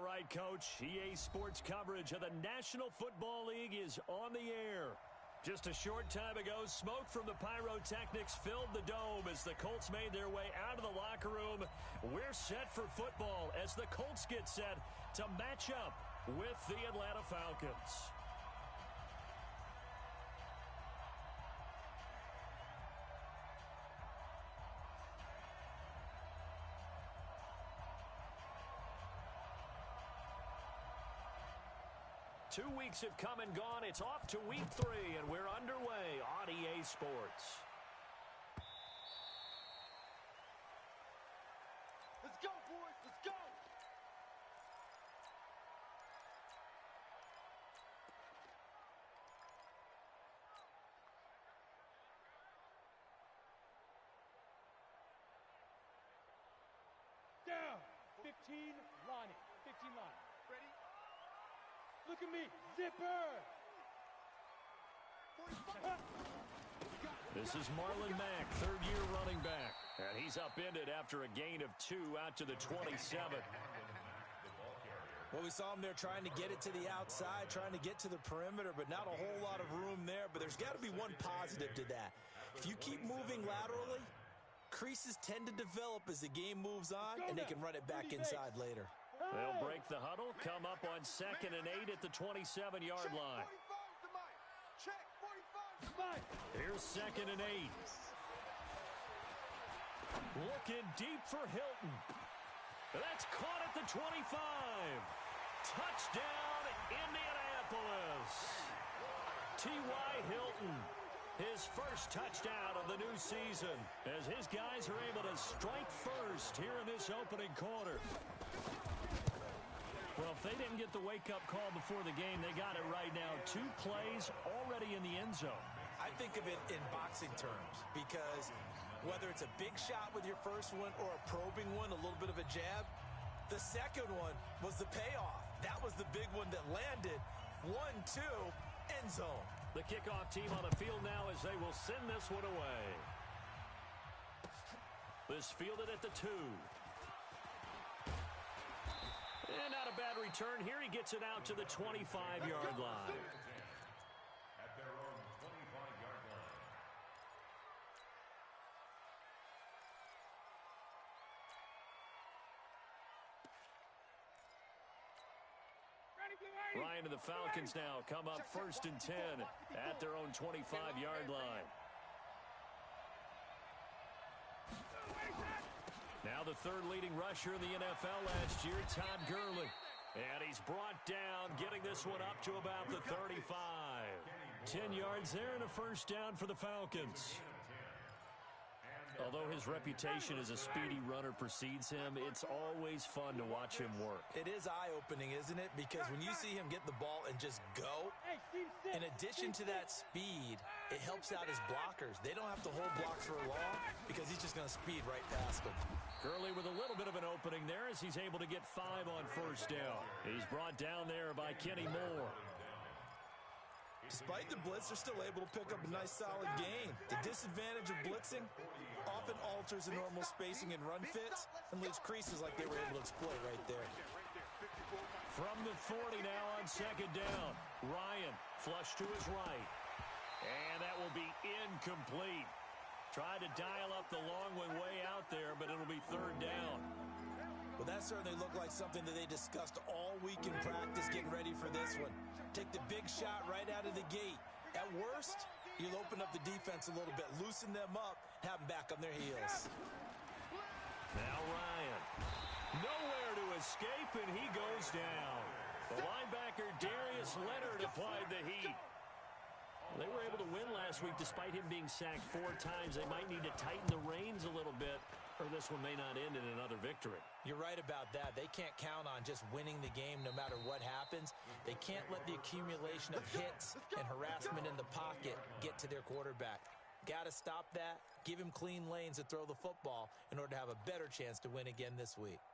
right, Coach. EA Sports coverage of the National Football League is on the air. Just a short time ago, smoke from the pyrotechnics filled the dome as the Colts made their way out of the locker room. We're set for football as the Colts get set to match up with the Atlanta Falcons. Two weeks have come and gone. It's off to week 3, and we're underway on EA Sports. Let's go, boys. Let's go. Down. 15 line it. 15 line. Ready? Look at me. Zipper. This is Marlon Mack, third-year running back. And he's upended after a gain of 2 out to the 27. Well, we saw him there trying to get it to the outside, trying to get to the perimeter, but not a whole lot of room there. But there's got to be one positive to that. If you keep moving laterally, creases tend to develop as the game moves on, and they can run it back inside later. They'll break the huddle, come up on 2nd and 8 at the 27-yard line. Check 45. Here's 2nd and 8. Looking deep for Hilton. That's caught at the 25. Touchdown, Indianapolis. T.Y. Hilton, his first touchdown of the new season, as his guys are able to strike first here in this opening quarter. Well, if they didn't get the wake-up call before the game, they got it right now. 2 plays already in the end zone. I think of it in boxing terms because whether it's a big shot with your first one or a probing one, a little bit of a jab, the second one was the payoff. That was the big one that landed. 1-2, end zone. The kickoff team on the field now as they will send this one away. This fielded at the 2. And not a bad return here. He gets it out to the 25-yard line. At their own 25-yard line. Ryan and the Falcons now come up 1st and 10 at their own 25-yard line. Now the 3rd leading rusher in the NFL last year, Todd Gurley. And he's brought down, getting this one up to about the 35. 10 yards there and a first down for the Falcons. Although his reputation as a speedy runner precedes him, it's always fun to watch him work. It is eye-opening, isn't it? Because when you see him get the ball and just go, in addition to that speed, it helps out his blockers. They don't have to hold blocks for long because he's just going to speed right past them. Gurley with a little bit of an opening there as he's able to get 5 on first down. He's brought down there by Kenny Moore. Despite the blitz, they're still able to pick up a nice, solid gain. The disadvantage of blitzing often alters the normal spacing and run fits and leaves creases like they were able to exploit right there. From the 40 now on 2nd down. Ryan flush to his right. And that will be incomplete. Tried to dial up the long one way out there, but it'll be 3rd down. Well, that certainly looked like something that they discussed all week in practice getting ready for this one. Take the big shot right out of the gate. At worst, you'll open up the defense a little bit, loosen them up, have them back on their heels. Now Ryan. Nowhere to escape, and he goes down. The linebacker Darius Leonard applied the heat. They were able to win last week despite him being sacked 4 times. They might need to tighten the reins a little bit, or this one may not end in another victory. You're right about that. They can't count on just winning the game no matter what happens. They can't let the accumulation of hits and harassment in the pocket get to their quarterback. Got to stop that, give him clean lanes to throw the football in order to have a better chance to win again this week.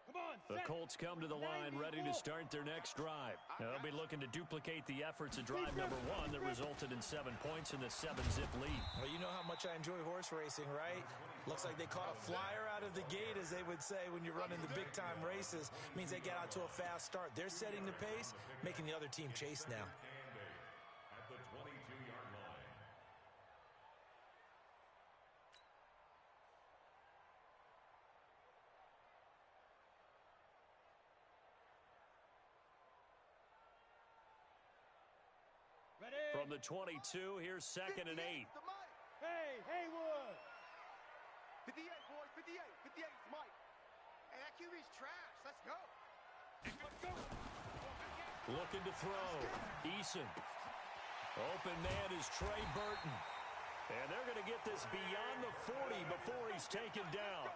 Come on, The Colts come to the line ready to start their next drive. They'll be looking to duplicate the efforts of drive number 1 that resulted in 7 points in the 7-zip lead. Well, you know how much I enjoy horse racing, right? Looks like they caught a flyer out of the gate, as they would say when you're running the big-time races. It means they get out to a fast start. They're setting the pace, making the other team chase now. At the 22-yard line. Ready? From the 22, here's 2nd and 8. Hey, Haywood. 58, boys, 58. 58 is Mike. Hey, that QB's trash. Let's go. Let's go. Looking to throw. Eason. Open man is Trey Burton. And they're going to get this beyond the 40 before he's taken down.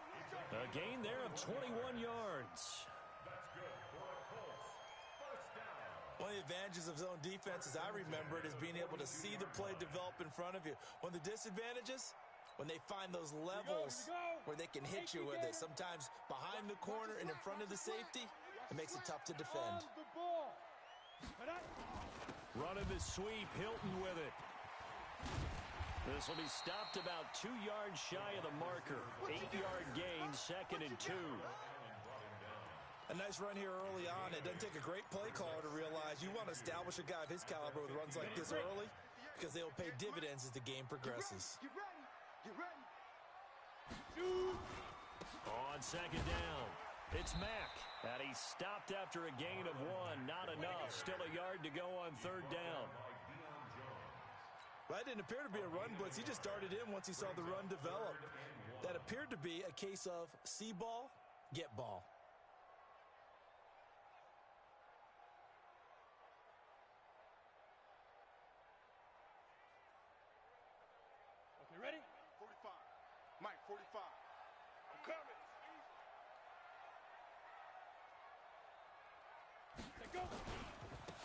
A gain there of 21 yards. That's good for the Colts. First down. One of the advantages of zone defense, as I remember it, is being able to see the play develop in front of you. One of the disadvantages, when they find those levels where they can hit you with it, sometimes behind the corner and in front of the safety, it makes it tough to defend. Running the sweep, Hilton with it. This will be stopped about 2 yards shy of the marker. 8-yard gain, 2nd and 2. A nice run here early on. It doesn't take a great play caller to realize you want to establish a guy of his caliber with runs like this early, because they will pay dividends as the game progresses. Get ready. Get ready. On 2nd down, it's Mack. And he's stopped after a gain of 1. Not enough. Still a yard to go on 3rd down. Well, that didn't appear to be a run blitz. He just darted in once he saw the run develop. That appeared to be a case of see ball, get ball. Okay, ready? 45. Mike, 45. I'm coming. Go.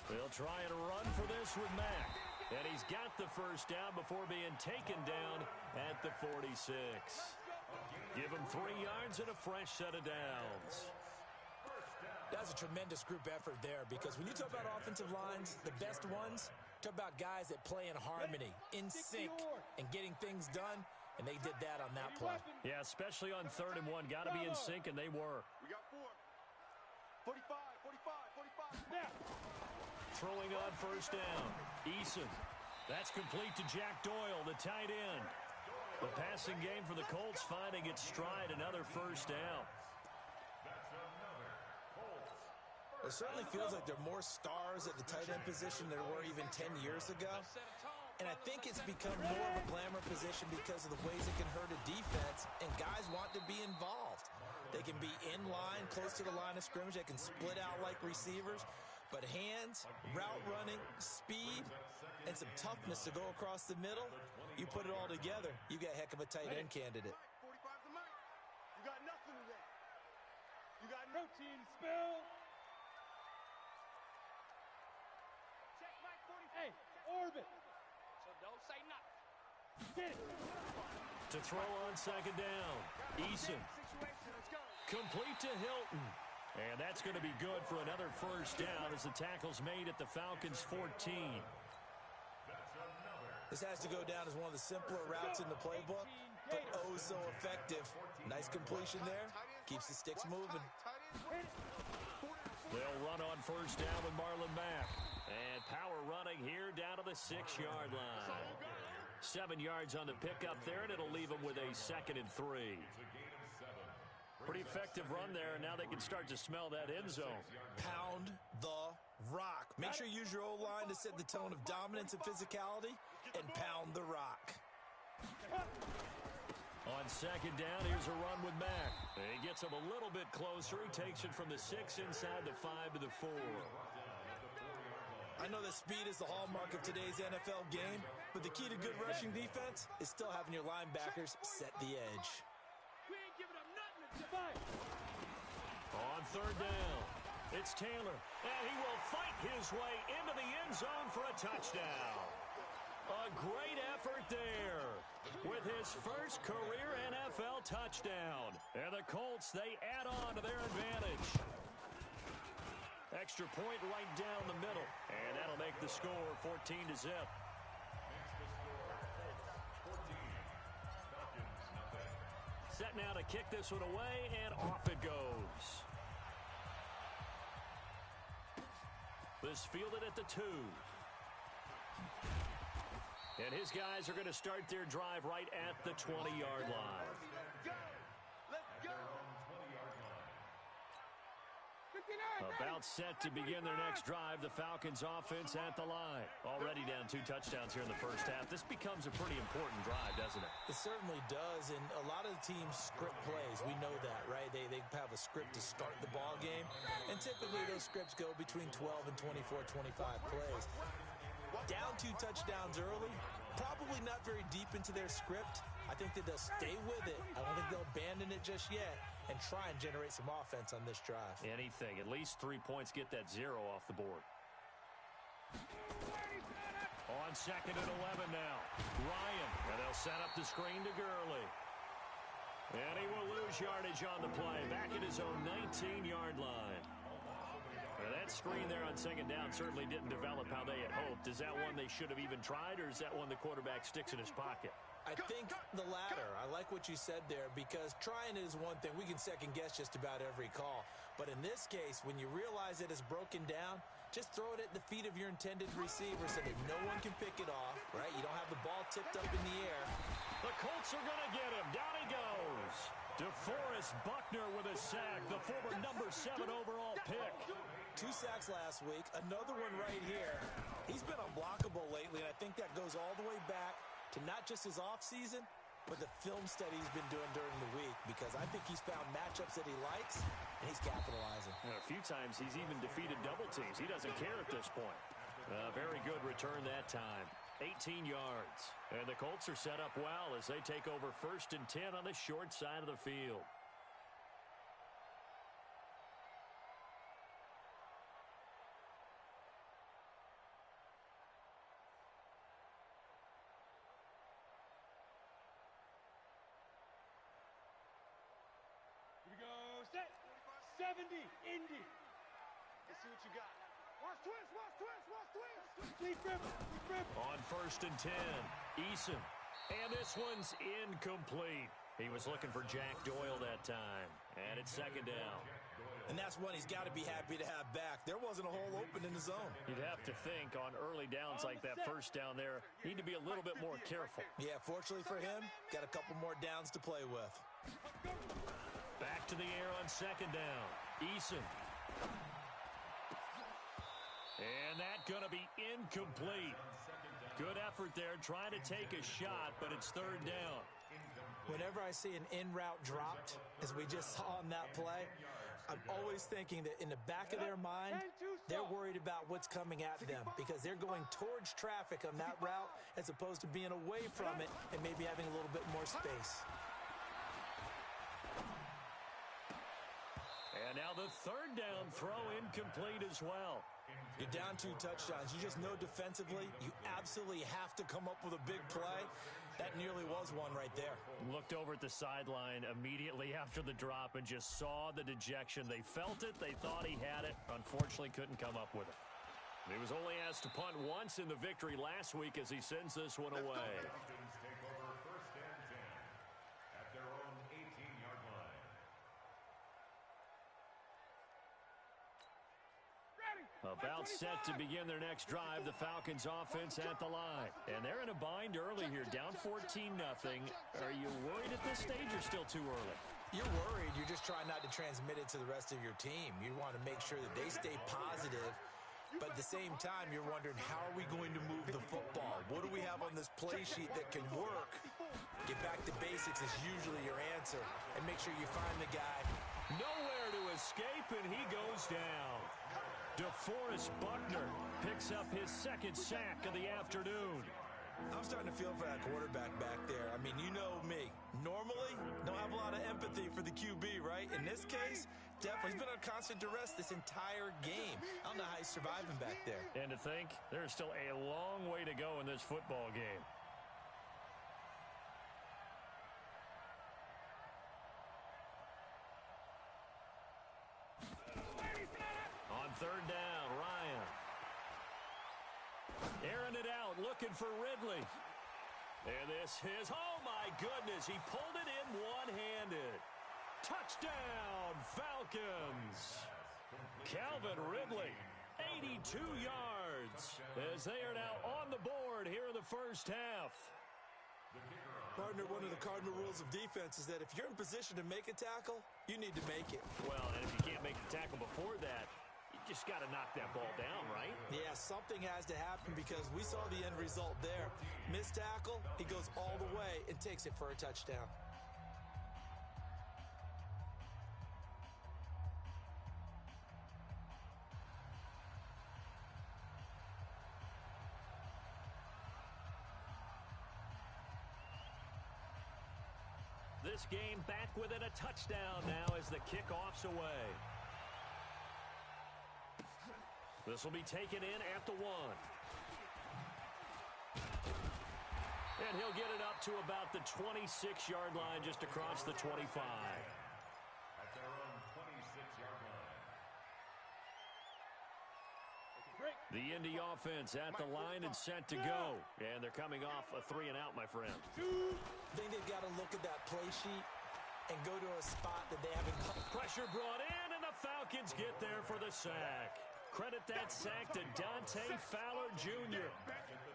They'll try and run for this with Mack. And he's got the first down before being taken down at the 46. Give him 3 yards and a fresh set of downs. That's a tremendous group effort there, because when you talk about offensive lines, the best ones, talk about guys that play in harmony, in sync, and getting things done, and they did that on that play. Yeah, especially on 3rd and 1. Got to be in sync, and they were. We got 4. 45, 45, 45. Now. Throwing on 1st down. Eason. That's complete to Jack Doyle, the tight end. The passing game for the Colts finding its stride. Another 1st down. It certainly feels like there are more stars at the tight end position than there were even 10 years ago. And I think it's become more of a glamour position because of the ways it can hurt a defense, and guys want to be involved. They can be in line, close to the line of scrimmage. They can split out like receivers. But hands, route running, speed, and some toughness to go across the middle, you put it all together, you got a heck of a tight end candidate. 45's the Mike. You got nothing today. You got Protein spill. Check Mike 45. Hey, orbit. So don't say nothing. Get it. To throw on 2nd down. Eason. Situation. Let's go. Complete to Hilton. And that's going to be good for another 1st down as the tackle's made at the Falcons' 14. This has to go down as one of the simpler routes in the playbook, but oh so effective. Nice completion there. Keeps the sticks moving. They'll run on 1st down with Marlon Mack. And power running here down to the 6-yard line. 7 yards on the pickup there, and it'll leave them with a 2nd and 3. Pretty effective run there, and now they can start to smell that end zone. Pound the rock. Make sure you use your O-line to set the tone of dominance and physicality, and pound the rock. On 2nd down, here's a run with Mack. He gets him a little bit closer. He takes it from the 6 inside the 5 to the 4. I know that speed is the hallmark of today's NFL game, but the key to good rushing defense is still having your linebackers set the edge. We ain't giving up nothing to fight. On 3rd down, it's Taylor, and he will fight his way into the end zone for a touchdown. A great effort there with his first career NFL touchdown. And the Colts, they add on to their advantage. Extra point right down the middle. And that'll make the score 14-0. Set now to kick this one away, and off it goes. This fielded at the 2. And his guys are going to start their drive right at the 20-yard line. About set to begin their next drive, the Falcons offense at the line. Already down 2 touchdowns here in the first half. This becomes a pretty important drive, doesn't it? It certainly does, and a lot of the teams script plays. We know that, right? They have a script to start the ball game, and typically those scripts go between 12 and 24, 25 plays. Down 2 touchdowns early, probably not very deep into their script. I think that they'll stay with it. I don't think they'll abandon it just yet and try and generate some offense on this drive. Anything. At least 3 points, get that 0 off the board. On 2nd and 11 now. Ryan, and they'll set up the screen to Gurley. And he will lose yardage on the play. Back at his own 19-yard line. Now that screen there on 2nd down certainly didn't develop how they had hoped. Is that one they should have even tried, or is that one the quarterback sticks in his pocket? I think the latter. I like what you said there, because trying is one thing. We can second guess just about every call. But in this case, when you realize that it's broken down, just throw it at the feet of your intended receiver so that no one can pick it off, right? You don't have the ball tipped up in the air. The Colts are going to get him. Down he goes. DeForest Buckner with a sack, the former number 7 overall pick. 2 sacks last week, another one right here. He's been unblockable lately, and I think that goes all the way back to not just his offseason, but the film study he's been doing during the week, because I think he's found matchups that he likes, and he's capitalizing. And a few times he's even defeated double teams. He doesn't care at this point. Very good return that time. 18 yards. And the Colts are set up well as they take over 1st and 10 on the short side of the field. Here we go. Set. 70. Indy. Let's see what you got. Watch twist, watch twist, watch twist. Deep rip. Deep rip. On 1st and 10, Eason. And this one's incomplete. He was looking for Jack Doyle that time. And it's 2nd down. And that's one he's got to be happy to have back. There wasn't a hole open in the zone. You'd have to think on early downs like that 1st down there, need to be a little bit more careful. Yeah, fortunately for him, got a couple more downs to play with. Back to the air on 2nd down. Eason. And that's going to be incomplete. Good effort there, trying to take a shot, but it's 3rd down. Whenever I see an in-route dropped, as we just saw on that play, I'm always thinking that in the back of their mind, they're worried about what's coming at them, because they're going towards traffic on that route as opposed to being away from it and maybe having a little bit more space. And now the 3rd down throw incomplete as well. You're down 2 touchdowns. You just know defensively you absolutely have to come up with a big play. That nearly was one right there. Looked over at the sideline immediately after the drop and just saw the dejection. They felt it. They thought he had it. Unfortunately, couldn't come up with it. He was only asked to punt once in the victory last week as he sends this one away. Falcons take over 1st and 10 at their own 18-yard line. About set to begin their next drive, the Falcons offense at the line. And they're in a bind early here, down 14-0. Are you worried at this stage or still too early? You're worried. You're just trying not to transmit it to the rest of your team. You want to make sure that they stay positive. But at the same time, you're wondering, how are we going to move the football? What do we have on this play sheet that can work? Get back to basics is usually your answer. And make sure you find the guy. Nowhere to escape, and he goes down. DeForest Buckner picks up his 2nd sack of the afternoon. I'm starting to feel for that quarterback back there. I mean, you know me. Normally, don't have a lot of empathy for the QB, right? In this case, definitely. He's been on constant duress this entire game. I don't know how he's surviving back there. And to think, there's still a long way to go in this football game. On third down, Ryan. Airing it out, looking for Ridley. And this is, oh my goodness, he pulled it in one-handed. Touchdown, Falcons. Calvin Ridley, 82 yards, as they are now on the board here in the first half. Partner, one of the cardinal rules of defense is that if you're in position to make a tackle, you need to make it. Well, and if you can't make the tackle before that, you just got to knock that ball down, right? Yeah, something has to happen because we saw the end result there. Missed tackle, he goes all the way and takes it for a touchdown. This game back within a touchdown now as the kickoff's away. This will be taken in at the 1. And he'll get it up to about the 26-yard line just across the 25. At their own 26-yard line. The Indy offense at the line and set to go. And they're coming off a 3-and-out, my friend. I think they've got to look at that play sheet and go to a spot that they haven't. Pressure brought in, and the Falcons get there for the sack. Credit that sack to Dante Fowler Jr.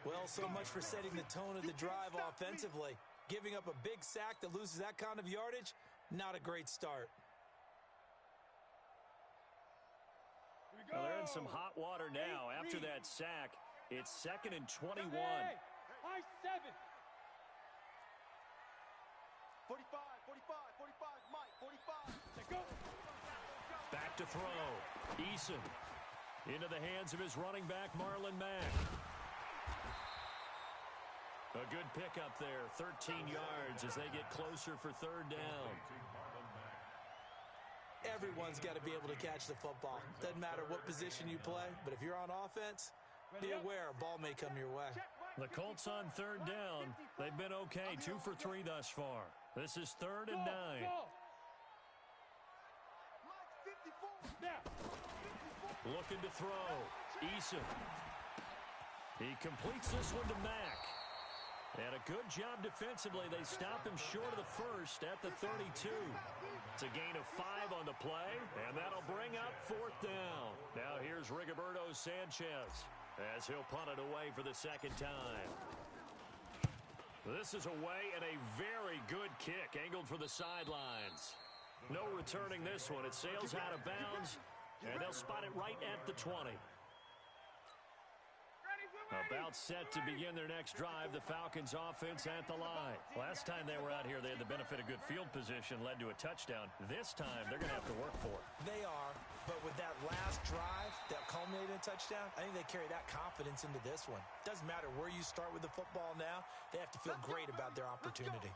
Well, so much for setting the tone of the drive offensively. Giving up a big sack that loses that kind of yardage, not a great start. Well, they're in some hot water now. After that sack, it's 2nd and 21. High 7. 45, 45, 45, Mike, 45. Let's go. Back to throw. Eason into the hands of his running back, Marlon Mack. A good pickup there, 13 yards as they get closer for third down. Everyone's got to be able to catch the football. Doesn't matter what position you play, but if you're on offense, be aware a ball may come your way. The Colts on third down. They've been okay, 2 for 3 thus far. This is 3rd and 9. Looking to throw. Eason. He completes this one to Mack. And a good job defensively. They stop him short of the first at the 32. It's a gain of 5 on the play, and that'll bring up 4th down. Now here's Rigoberto Sanchez as he'll punt it away for the second time. This is away and a very good kick angled for the sidelines. No returning this one. It sails out of bounds, and they'll spot it right at the 20. About set to begin their next drive, the Falcons offense at the line. Last time they were out here, they had the benefit of good field position, led to a touchdown. This time, they're going to have to work for it. They are, but with that last drive that culminated in a touchdown, I think they carry that confidence into this one. Doesn't matter where you start with the football now, they have to feel great about their opportunity.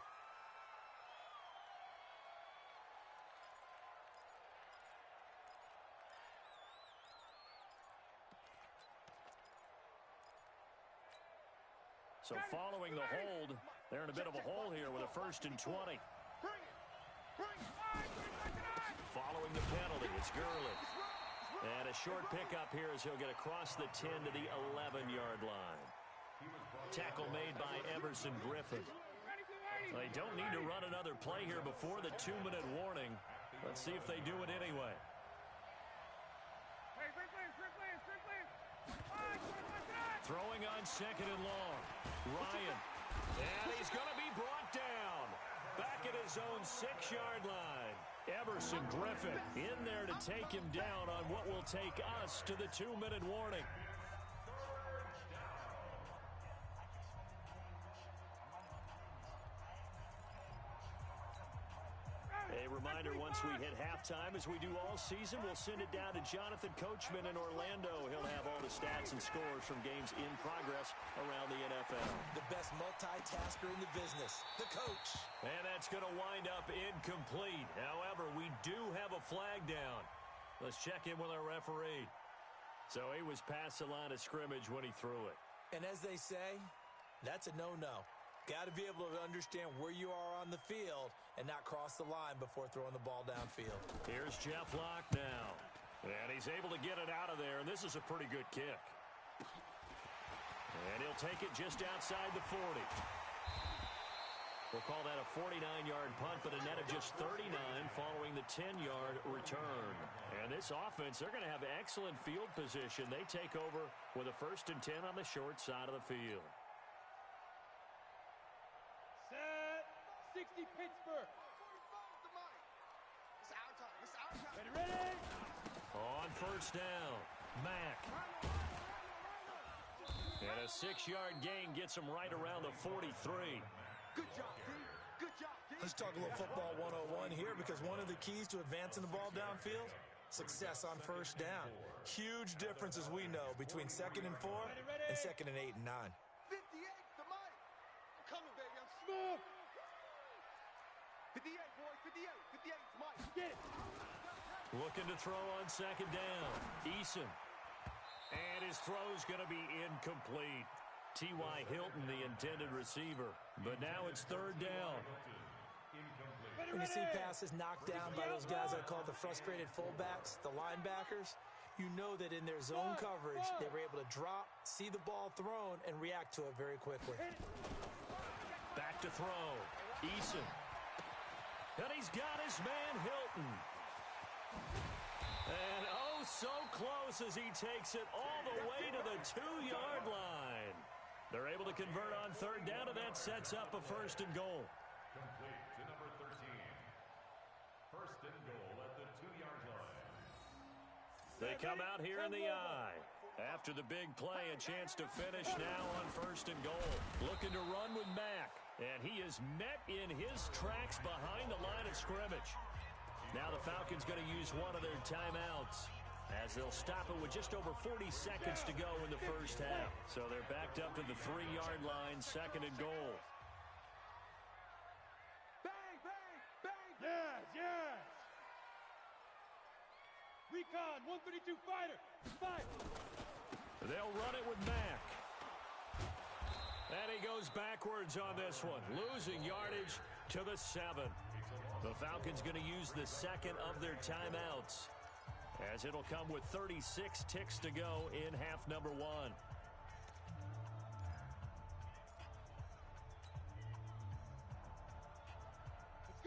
So following the hold, they're in a bit of a hole here with a 1st and 20. Following the penalty, it's Gurley. And a short pickup here as he'll get across the 10 to the 11-yard line. Tackle made by Everson Griffin. They don't need to run another play here before the 2-minute warning. Let's see if they do it anyway. Throwing on 2nd and long. Ryan. And he's going to be brought down. Back at his own 6-yard line. Everson Griffin in there to take him down on what will take us to the 2-minute warning. A reminder, once we hit halftime, as we do all season, we'll send it down to Jonathan Coachman in Orlando. He'll have all the stats and scores from games in progress around the NFL. The best multitasker in the business, the coach. And that's going to wind up incomplete. However, we do have a flag down. Let's check in with our referee. So he was past the line of scrimmage when he threw it. And as they say, that's a no-no. Got to be able to understand where you are on the field and not cross the line before throwing the ball downfield. Here's Jeff Locke now. And he's able to get it out of there, and this is a pretty good kick. And he'll take it just outside the 40. We'll call that a 49-yard punt, but a net of just 39 following the 10-yard return. And this offense, they're going to have excellent field position. They take over with a 1st and 10 on the short side of the field. Set. 60 Pittsburgh. 45 to Mike. It's our time. It's our time. Ready, ready. On 1st down, Mack. And a 6-yard gain gets him right around the 43. Good job, D. Good job, D. Let's talk a little football 101 here, because one of the keys to advancing the ball downfield, success on 1st down. Huge difference, as we know, between 2nd and 4 and 2nd and 8 and 9. 58 to Mike. I'm coming, baby. I'm Move. 58, boys. 58. 58 to Mike. Get it. Looking to throw on 2nd down. Eason. And his throw's going to be incomplete. T.Y. Hilton, the intended receiver. But now it's 3rd down. When you see passes knocked down by those guys I call the frustrated fullbacks, the linebackers, you know that in their zone coverage, they were able to drop, see the ball thrown, and react to it very quickly. Back to throw. Eason. And he's got his man Hilton. And oh, so close as he takes it all the way to the 2-yard line. They're able to convert on 3rd down, and that sets up a 1st and goal. Complete to number 13. 1st and goal at the 2-yard line. They come out here in the eye. After the big play, a chance to finish now on 1st and goal. Looking to run with Mack. And he is met in his tracks behind the line of scrimmage. Now the Falcons going to use one of their timeouts, as they'll stop it with just over 40 seconds to go in the 1st half. So they're backed up to the 3-yard line, 2nd and goal. Bang, bang, bang. Yes, yes. Recon, 132 fighter. Fight. They'll run it with Mack. And he goes backwards on this one, losing yardage to the 7. The Falcons going to use the 2nd of their timeouts, as it'll come with 36 ticks to go in half number 1.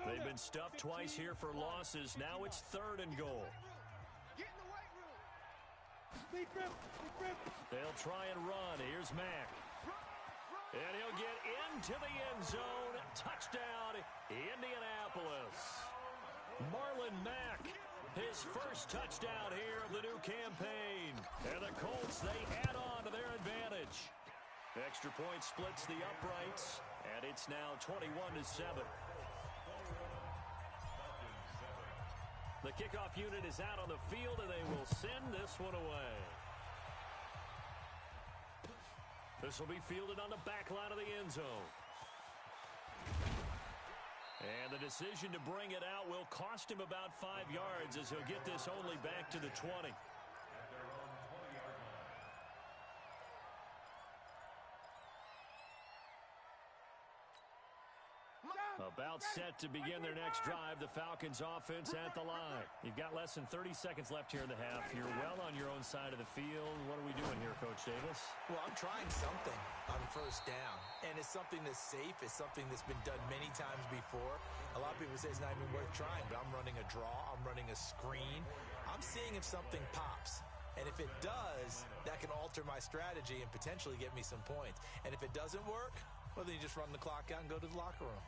They've been stuffed twice here for losses. Now it's 3rd and goal. Get in the weight room. Deep grip, deep grip. They'll try and run. Here's Mack. And he'll get into the end zone. Touchdown, Indianapolis. Marlon Mack, his first touchdown here of the new campaign. And the Colts, they add on to their advantage. Extra point splits the uprights, and it's now 21-7. The kickoff unit is out on the field, and they will send this one away. This will be fielded on the back line of the end zone. And the decision to bring it out will cost him about 5 yards, as he'll get this only back to the 20. About set to begin their next drive, the Falcons offense at the line. You've got less than 30 seconds left here in the half. You're well on your own side of the field. What are we doing here, Coach Davis? Well, I'm trying something on 1st down, and it's something that's safe. It's something that's been done many times before. A lot of people say it's not even worth trying, but I'm running a draw. I'm running a screen. I'm seeing if something pops. And if it does, that can alter my strategy and potentially get me some points. And if it doesn't work, well, then you just run the clock out and go to the locker room.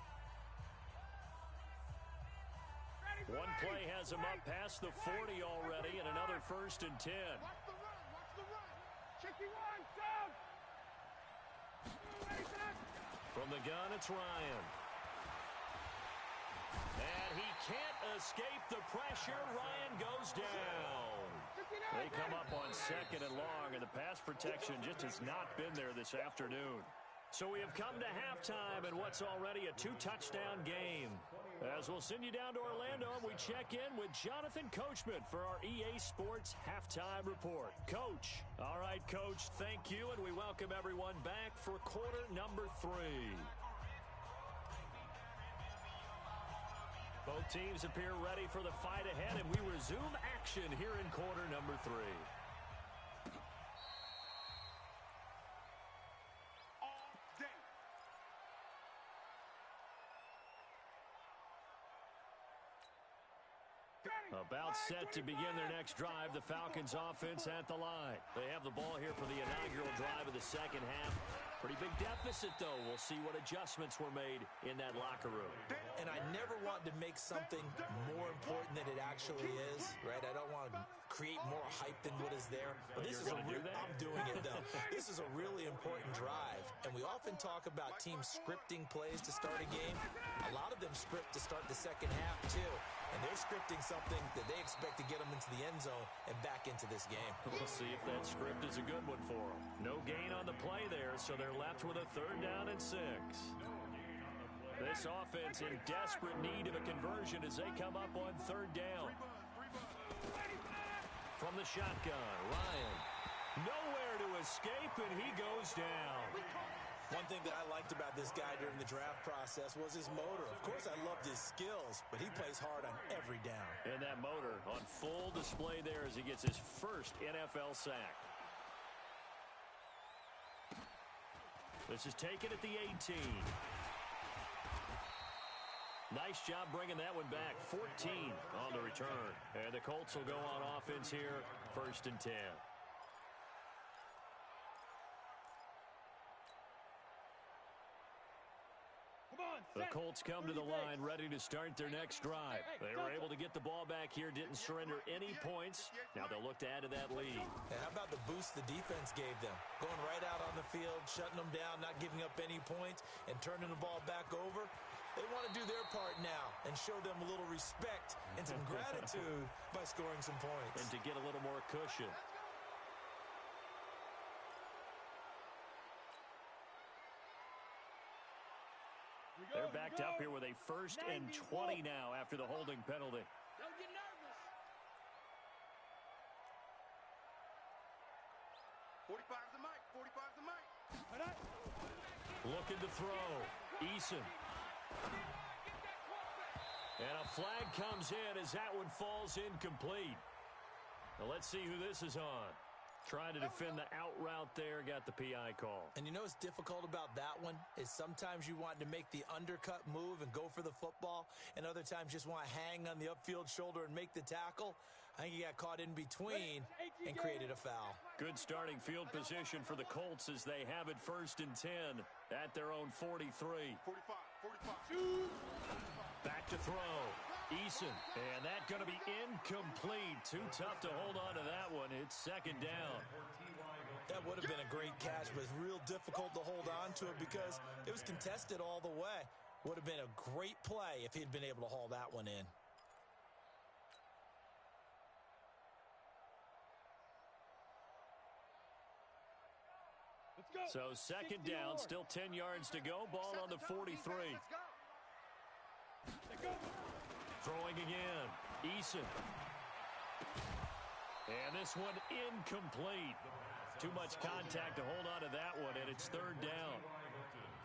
One play has him up past the 40 already, and another 1st and 10. Watch the run. Watch the run. Chicky one, down. From the gun, it's Ryan. And he can't escape the pressure. Ryan goes down. They come up on 2nd and long, and the pass protection just has not been there this afternoon. So we have come to halftime in what's already a 2-touchdown game. As we'll send you down to Orlando, and we check in with Jonathan Coachman for our EA Sports Halftime Report. Coach. All right, Coach, thank you, and we welcome everyone back for quarter number 3. Both teams appear ready for the fight ahead, and we resume action here in quarter number 3. About set to begin their next drive, the Falcons offense at the line. They have the ball here for the inaugural drive of the second half. Pretty big deficit, though. We'll see what adjustments were made in that locker room. And I never want to make something more important than it actually is, right? I don't want to create more hype than what is there. But this is I'm doing it, though. This is a really important drive. And we often talk about teams scripting plays to start a game. A lot of them script to start the second half, too. And they're scripting something that they expect to get them into the end zone and back into this game. We'll see if that script is a good one for them. No gain on the play there, so they're left with a 3rd down and 6. This offense in desperate need of a conversion as they come up on 3rd down. From the shotgun, Ryan. Nowhere to escape, and he goes down. One thing that I liked about this guy during the draft process was his motor. Of course, I loved his skills, but he plays hard on every down. And that motor on full display there as he gets his first NFL sack. This is taken at the 18. Nice job bringing that one back. 14 on the return. And the Colts will go on offense here, 1st and 10. The Colts come to the line ready to start their next drive. They were able to get the ball back here, didn't surrender any points. Now they'll look to add to that lead. And how about the boost the defense gave them? Going right out on the field, shutting them down, not giving up any points, and turning the ball back over. They want to do their part now and show them a little respect and some gratitude by scoring some points. And to get a little more cushion. They're backed up here with a 1st and 20 now after the holding penalty. Don't get nervous. 45's the mic. 45's the mic. Looking to throw. Eason. And a flag comes in as that one falls incomplete. Now let's see who this is on. Trying to defend the out route there, got the PI call. And you know what's difficult about that one is sometimes you want to make the undercut move and go for the football, and other times just want to hang on the upfield shoulder and make the tackle. I think he got caught in between and created a foul. Good starting field position for the Colts as they have it 1st and 10 at their own 43. 45. Back to throw. Eason. And that going to be incomplete. Too tough to hold on to that one. It's 2nd down. That would have been a great catch, but it's real difficult to hold on to it because it was contested all the way. Would have been a great play if he'd been able to haul that one in. So 2nd down, still 10 yards to go. Ball on the 43. Throwing again. Eason. And this one incomplete. Too much contact to hold on to that one, and it's 3rd down.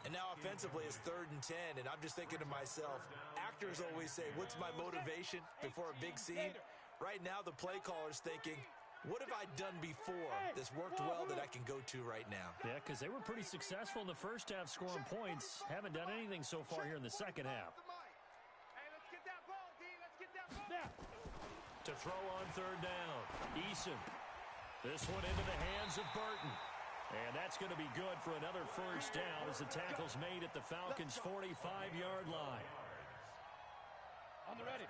And now offensively it's 3rd and 10, and I'm just thinking to myself, actors always say, what's my motivation before a big scene? Right now the play caller's thinking, what have I done before that's worked well that I can go to right now? Yeah, because they were pretty successful in the first half scoring points. Haven't done anything so far here in the second half. To throw on 3rd down. Eason. This one into the hands of Burton. And that's going to be good for another 1st down as the tackle's made at the Falcons' 45-yard line. On the ready.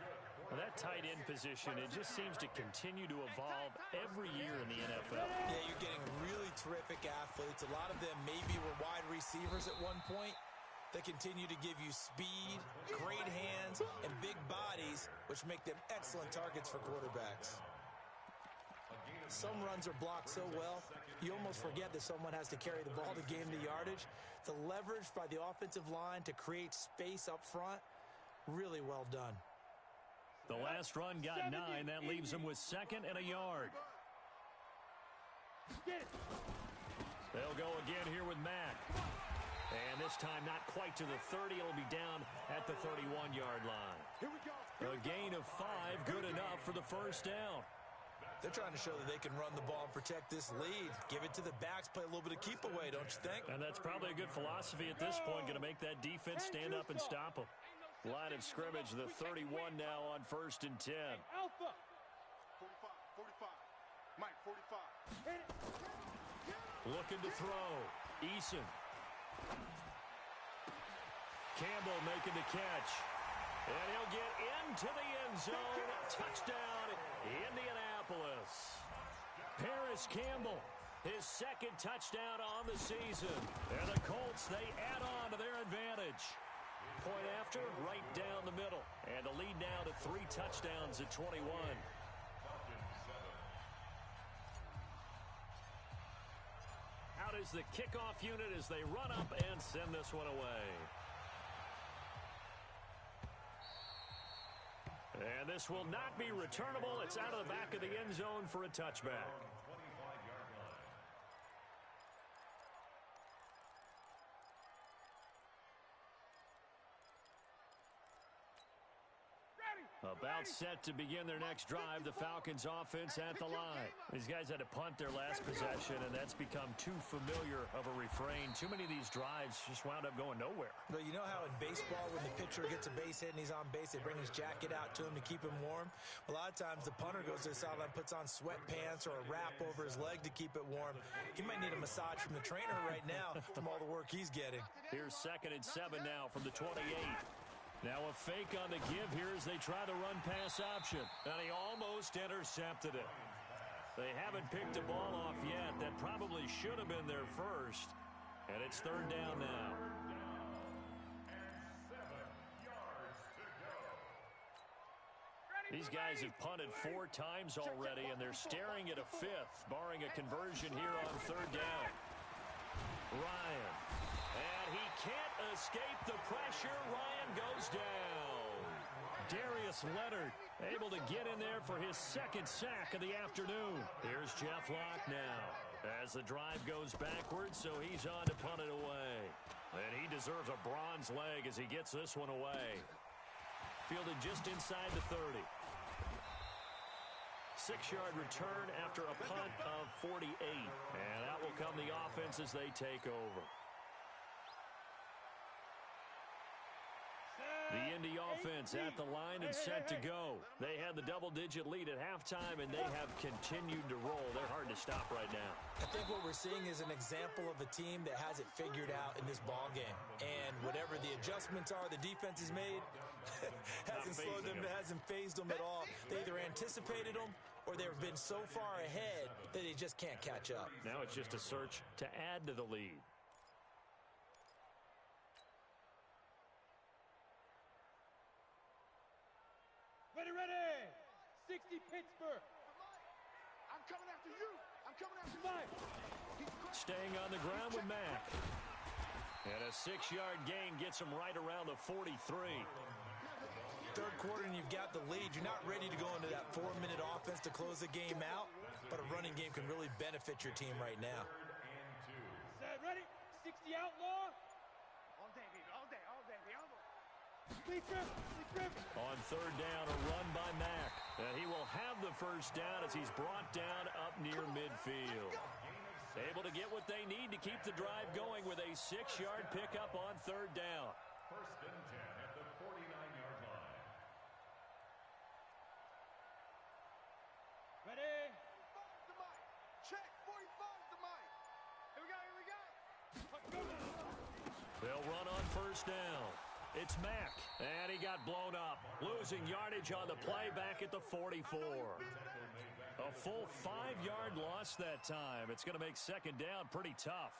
Well, that tight end position, it just seems to continue to evolve every year in the NFL. Yeah, you're getting really terrific athletes. A lot of them maybe were wide receivers at one point. They continue to give you speed, great hands, and big bodies, which make them excellent targets for quarterbacks. Some runs are blocked so well, you almost forget that someone has to carry the ball to gain the yardage. The leverage by the offensive line to create space up front, really well done. The last run got 9. That leaves them with 2nd and a yard. They'll go again here with Mack. And this time not quite to the 30. It'll be down at the 31-yard line. Here we go. A gain of 5, good enough for the first down. They're trying to show that they can run the ball and protect this lead. Give it to the backs, play a little bit of keep away, don't you think? And that's probably a good philosophy at this point. Going to make that defense stand up and stop them. Line of scrimmage, the 31 now on 1st and 10. Alpha. 45, 45. Mike, 45. Looking to throw. Eason. Campbell making the catch. And he'll get into the end zone. Touchdown, Indianapolis. Paris Campbell, his 2nd touchdown on the season. And the Colts, they add on to their advantage. Point after, right down the middle. And the lead now to 3 touchdowns at 21. Out is the kickoff unit as they run up and send this one away. And this will not be returnable. It's out of the back of the end zone for a touchback. About set to begin their next drive, the Falcons offense at the line. These guys had to punt their last possession, and that's become too familiar of a refrain. Too many of these drives just wound up going nowhere. But you know how in baseball, when the pitcher gets a base hit and he's on base, they bring his jacket out to him to keep him warm? A lot of times the punter goes to the sideline, puts on sweatpants or a wrap over his leg to keep it warm. He might need a massage from the trainer right now from all the work he's getting. Here's 2nd and 7 now from the 28. Now a fake on the give here as they try the run-pass option. And he almost intercepted it. They haven't picked a ball off yet. That probably should have been their first. And it's 3rd down now. These guys have punted 4 times already, and they're staring at a 5th, barring a conversion here on 3rd down. Ryan. And he can't escape the pressure. Ryan goes down. Darius Leonard able to get in there for his 2nd sack of the afternoon. Here's Jeff Locke now as the drive goes backwards, so he's on to punt it away. And he deserves a bronze leg as he gets this one away. Fielded just inside the 30. 6-yard return after a punt of 48. And out will come the offense as they take over. The Indy offense at the line and set to go. They had the double-digit lead at halftime, and they have continued to roll. They're hard to stop right now. I think what we're seeing is an example of a team that has it figured out in this ball game. And whatever the adjustments are the defense has made, hasn't slowed them, hasn't phased them at all. They either anticipated them or they've been so far ahead that they just can't catch up. Now it's just a search to add to the lead. Ready. 60 Pittsburgh. I'm coming after you. I'm coming after Mike. Staying on the ground with Mack. And a 6-yard gain gets him right around the 43. 3rd quarter and you've got the lead. You're not ready to go into that 4-minute offense to close the game out, but a running game can really benefit your team right now. Set, ready. 60 outlaw. All day, baby. All day. All day. On 3rd down, a run by Mack. And he will have the first down as he's brought down up near midfield. Able to get what they need to keep the drive going with a 6-yard pickup on 3rd down. 1st and 10 at the 49-yard line. Ready. 45 to Mike. Check. 45 to Mike. Here we go. They'll run on 1st down. It's Mack, and he got blown up, losing yardage on the play back at the 44. A full 5-yard loss that time. It's going to make 2nd down pretty tough.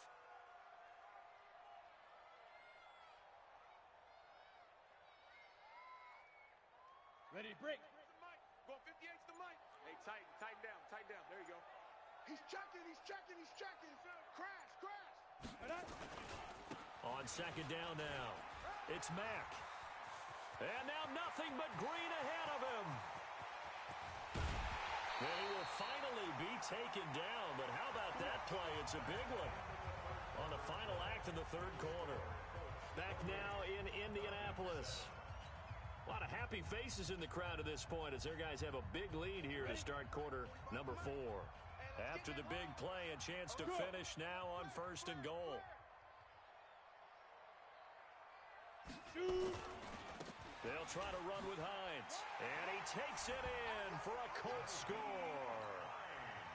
Ready, break. Mike. Go 58 to Mike. Hey, tighten down. There you go. He's checking. Crash. On 2nd down now, it's Mack. And now nothing but green ahead of him. And he will finally be taken down, but how about that play? It's a big one on the final act of the 3rd quarter. Back now in Indianapolis. A lot of happy faces in the crowd at this point as their guys have a big lead here to start quarter number 4. After the big play, a chance to finish now on 1st and goal. They'll try to run with Hines. And he takes it in for a Colts score.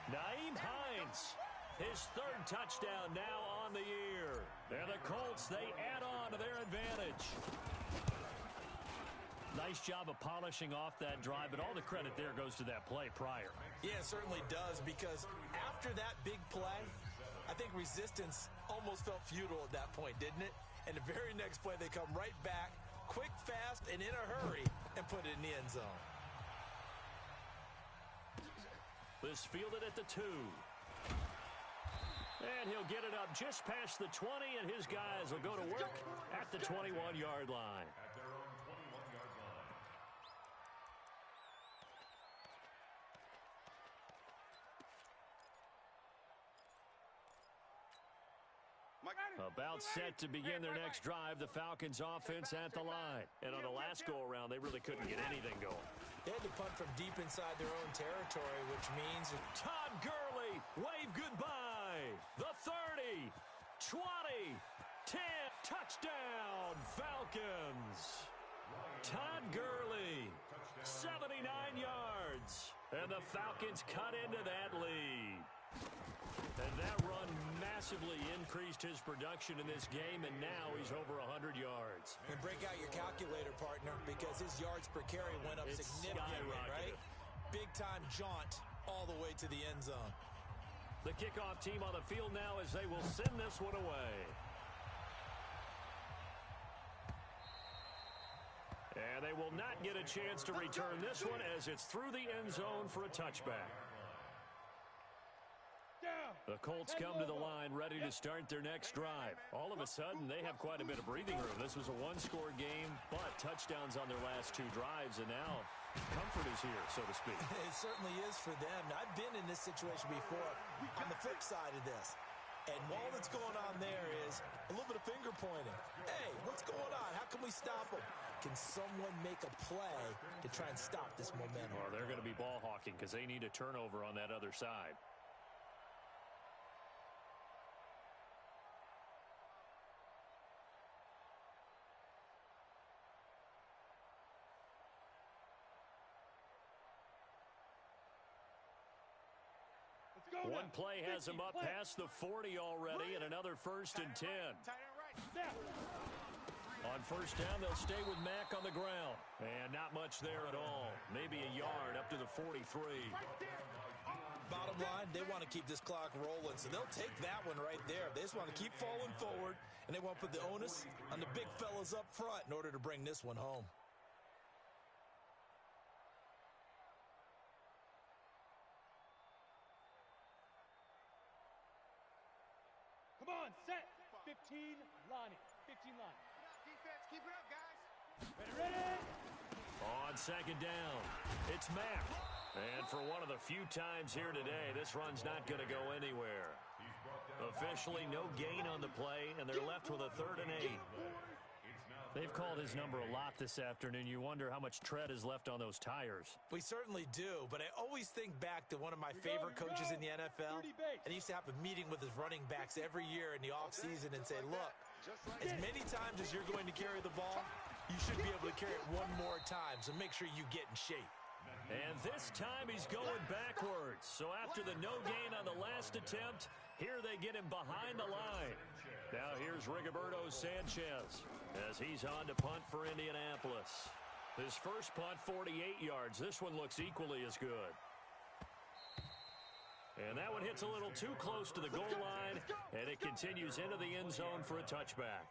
Nyheim Hines, his 3rd touchdown now on the year. And the Colts, they add on to their advantage. Nice job of polishing off that drive, but all the credit there goes to that play prior. Yeah, it certainly does, because after that big play, I think resistance almost felt futile at that point, didn't it? And the very next play, they come right back, quick, fast, and in a hurry, and put it in the end zone. This fielded at the 2. And he'll get it up just past the 20, and his guys will go to work at the 21-yard line. At their own 21-yard line. About set to begin their next drive, the Falcons offense at the line. And on the last go-around, they really couldn't get anything going. They had to punt from deep inside their own territory, which means Todd Gurley, wave goodbye. The 30, 20, 10, touchdown, Falcons. Todd Gurley, 79 yards. And the Falcons cut into that lead. And that run massively increased his production in this game, and now he's over 100 yards. And break out your calculator, partner, because his yards per carry went up significantly, right? Big-time jaunt all the way to the end zone. The kickoff team on the field now as they will send this one away. And they will not get a chance to return this one as it's through the end zone for a touchback. The Colts come to the line ready to start their next drive. All of a sudden, they have quite a bit of breathing room. This was a one-score game, but touchdowns on their last 2 drives, and now comfort is here, so to speak. It certainly is for them. I've been in this situation before on the flip side of this. And all that's going on there is a little bit of finger pointing. Hey, what's going on? How can we stop them? Can someone make a play to try and stop this momentum? Or they're going to be ball hawking because they need a turnover on that other side. One play has him up past the 40 already, and another 1st and 10. On 1st down, they'll stay with Mack on the ground. And not much there at all. Maybe a yard up to the 43. Bottom line, they want to keep this clock rolling, so they'll take that one right there. They just want to keep falling forward, and they want to put the onus on the big fellas up front in order to bring this one home. Come on, set. 15, Lonnie. 15 line. Defense, keep it up, guys. Ready? On 2nd down, it's Mack. And for one of the few times here today, this run's not going to go anywhere. Officially, no gain on the play, and they're left with a 3rd and 8. They've called his number a lot this afternoon. You wonder how much tread is left on those tires. We certainly do, but I always think back to one of my favorite coaches in the NFL, and he used to have a meeting with his running backs every year in the offseason and say, look, as many times as you're going to carry the ball, you should be able to carry it one more time, so make sure you get in shape. And this time he's going backwards. So after the no gain on the last attempt, here they get him behind the line. Now here's Rigoberto Sanchez as he's on to punt for Indianapolis. His first punt, 48 yards. This one looks equally as good. And that one hits a little too close to the goal line, and it continues into the end zone for a touchback.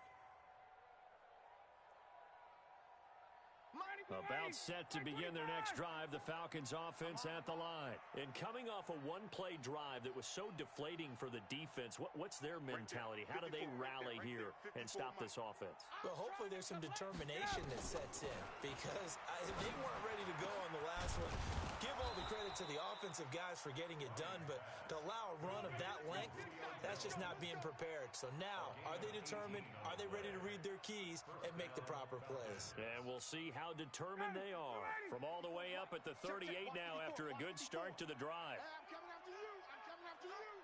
About set to begin their next drive, the Falcons offense at the line. And coming off a one-play drive that was so deflating for the defense, what's their mentality? How do they rally here and stop this offense? Well, hopefully there's some determination that sets in, because they weren't ready to go on the last one. Give all the credit to the offensive guys for getting it done, but to allow a run of that length, that's just not being prepared. So now, are they determined? Are they ready to read their keys and make the proper plays? And we'll see how determined determined they are. From all the way up at the 38 now after a good start to the drive. Hey, I'm coming after you. I'm coming after you.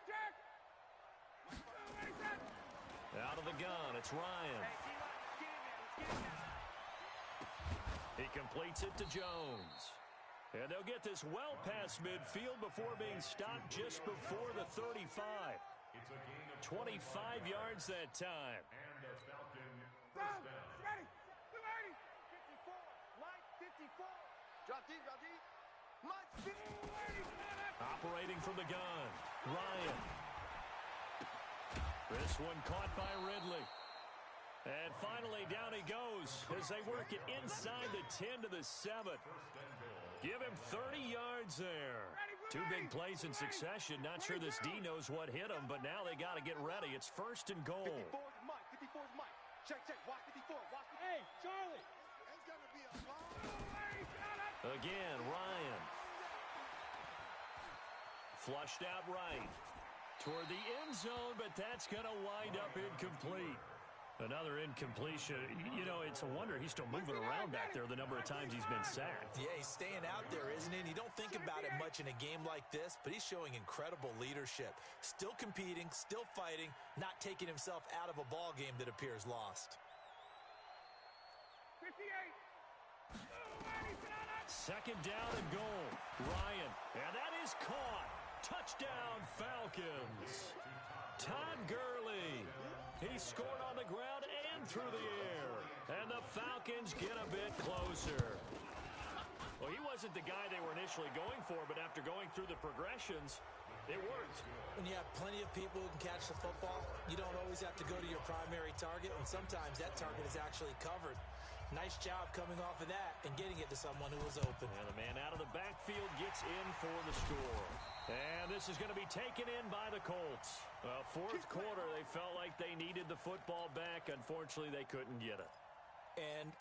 Check. Out of the gun, it's Ryan. He completes it to Jones. And they'll get this well past midfield before being stopped just before the 35. 25 yards that time. And the Falcon first down. Ready. 54. Mike, 54. Drop deep. Mike, 54. Operating from the gun, Ryan. This one caught by Ridley. And finally, down he goes as they work it inside the 10 to the 7. Give him 30 yards there. Two big plays in succession. Not sure this D knows what hit him, but now they got to get ready. It's first and goal. 54's Mike. 54's Mike. Check. Watch 54. Watch 54. Hey, Charlie. It's going to be a long... Again, Ryan. Flushed out right toward the end zone, but that's going to wind up incomplete. Another incompletion. You know, it's a wonder he's still moving around back there the number of times he's been sacked. Yeah, he's staying out there, isn't he? And you don't think about it much in a game like this, but he's showing incredible leadership. Still competing, still fighting, not taking himself out of a ball game that appears lost. 58. Second down and goal. Ryan, and that is caught. Touchdown, Falcons. Todd Gurley. He scored on the ground and through the air. And the Falcons get a bit closer. Well, he wasn't the guy they were initially going for, but after going through the progressions, it worked. When you have plenty of people who can catch the football, you don't always have to go to your primary target, and sometimes that target is actually covered. Nice job coming off of that and getting it to someone who was open. And the man out of the backfield gets in for the score. And this is going to be taken in by the Colts. Well, fourth quarter, they felt like they needed the football back. Unfortunately, they couldn't get it. And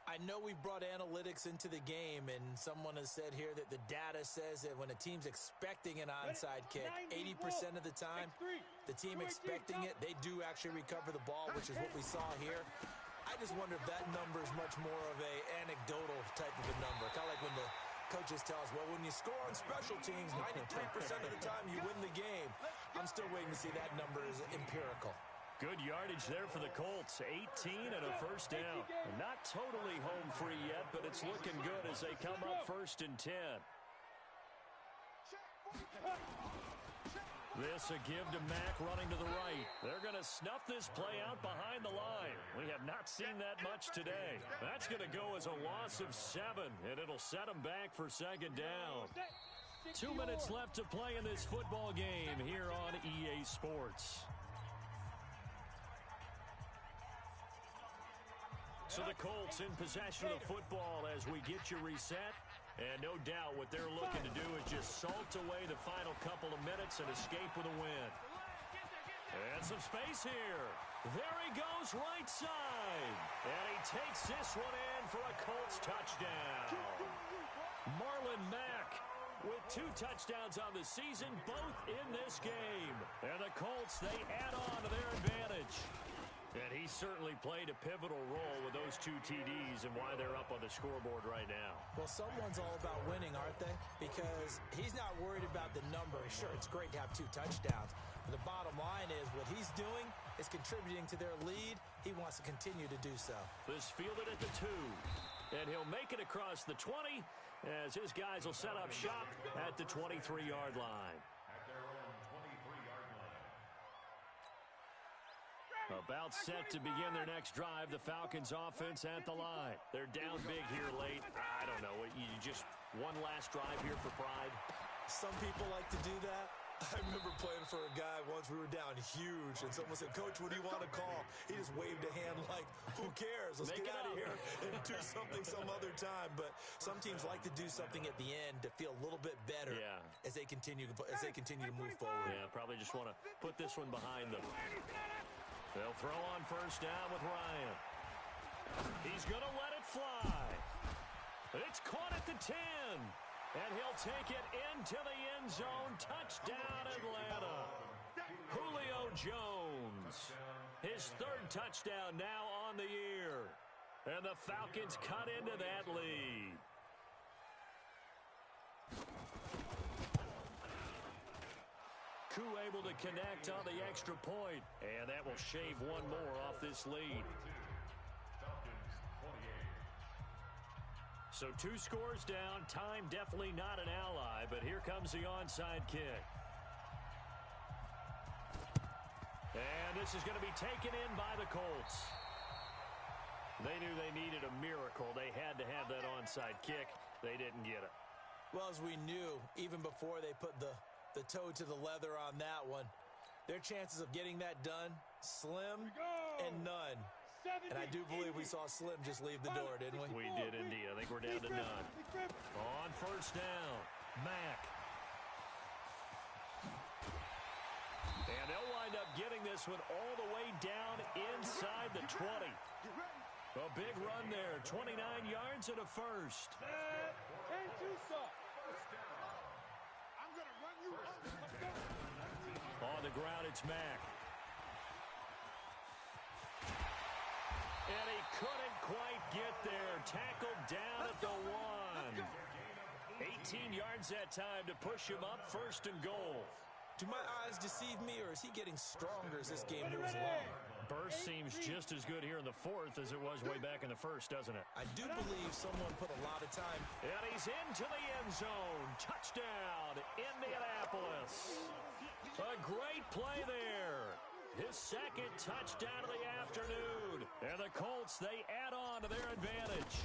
I know we brought analytics into the game, and someone has said here that the data says that when a team's expecting an onside kick, 80% of the time, the team expecting it, they do actually recover the ball, which is what we saw here. I just wonder if that number is much more of a anecdotal type of a number. Kind of like when the coaches tell us, well, when you score on special teams, 93% of the time you win the game. I'm still waiting to see that number is empirical. Good yardage there for the Colts. 18 and a first down. Not totally home free yet, but it's looking good as they come up first and 10. This a give to Mack running to the right. They're going to snuff this play out behind the line. We have not seen that much today. That's going to go as a loss of 7, and it'll set them back for second down. 2 minutes left to play in this football game here on EA Sports. So the Colts in possession of the football as we get you reset. And no doubt what they're looking to do is just salt away the final couple of minutes and escape with a win. And some space here. There he goes right side. And he takes this one in for a Colts touchdown. Marlon Mack with 2 touchdowns on the season, both in this game. And the Colts, they add on to their advantage. And he certainly played a pivotal role with those 2 TDs and why they're up on the scoreboard right now. Well, someone's all about winning, aren't they? Because he's not worried about the number. Sure, it's great to have 2 touchdowns. But the bottom line is what he's doing is contributing to their lead. He wants to continue to do so. This fielded at the 2. And he'll make it across the 20 as his guys will set up shop at the 23-yard line. About set to begin their next drive, the Falcons offense at the line. They're down big here late. I don't know. You just one last drive here for pride? Some people like to do that. I remember playing for a guy once. We were down huge, and someone said, Coach, what do you want to call? He just waved a hand like, who cares? Let's get out of here and do something some other time. But some teams like to do something at the end to feel a little bit better as they continue to move forward. Yeah, probably just want to put this one behind them. They'll throw on first down with Ryan. He's going to let it fly. It's caught at the 10. And he'll take it into the end zone. Touchdown, Atlanta. Julio Jones. His 3rd touchdown now on the year. And the Falcons cut into that lead. Koo able to connect on the extra point, and that will shave one more off this lead. So 2 scores down. Time definitely not an ally, but here comes the onside kick. And this is going to be taken in by the Colts. They knew they needed a miracle. They had to have that onside kick. They didn't get it. Well, as we knew, even before they put the toe to the leather on that one, their chances of getting that done, slim and none. And I do believe we saw Slim just leave the door, didn't we? We did indeed. I think we're down to none. On first down, Mack. And they'll wind up getting this one all the way down inside the 20. A big run there, 29 yards and a first. And 2 soft. I'm going to run you up. On the ground, it's Mack. And he couldn't quite get there. Tackled down at the 1. 18 yards that time to push him up, first and goal. Do my eyes deceive me, or is he getting stronger as this game moves along? Burst seems just as good here in the 4th as it was way back in the 1st, doesn't it? I do believe someone put a lot of time. And he's into the end zone. Touchdown, Indianapolis. A great play there. His second touchdown of the afternoon. And the Colts, they add on to their advantage.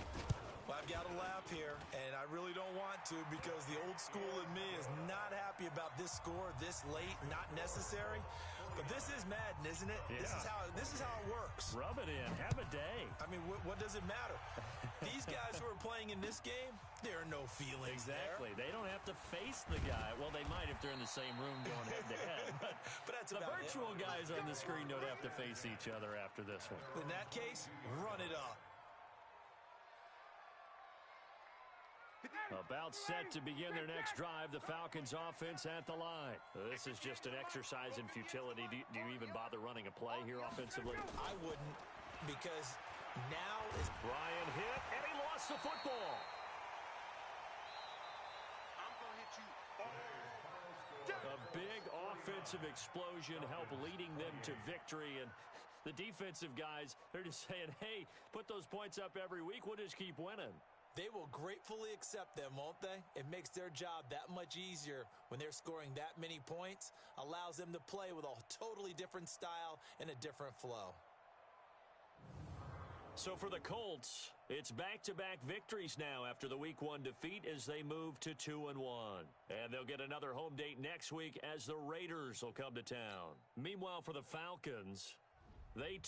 Well, I've got to laugh here, and I really don't want to because the old school in me is not happy about this score this late, not necessary. But this is Madden, isn't it? Yeah. This is how it works. Rub it in. Have a day. I mean, what does it matter? These guys who are playing in this game, there are no feelings Exactly. there. They don't have to face the guy. Well, they might if they're in the same room going head-to-head. But that's the about virtual guys on the screen don't have to face each other after this one. In that case, run it up. About set to begin their next drive, the Falcons offense at the line. This is just an exercise in futility. Do you even bother running a play here offensively? I wouldn't, because now is... Ryan hit, and he lost the football. I'm going to hit you. A big offensive explosion helped leading them to victory, and the defensive guys, they're just saying, hey, put those points up every week, we'll just keep winning. They will gratefully accept them, won't they? It makes their job that much easier when they're scoring that many points, allows them to play with a totally different style and a different flow. So for the Colts, it's back-to-back victories now after the Week 1 defeat as they move to 2-1. And they'll get another home date next week as the Raiders will come to town. Meanwhile, for the Falcons, they...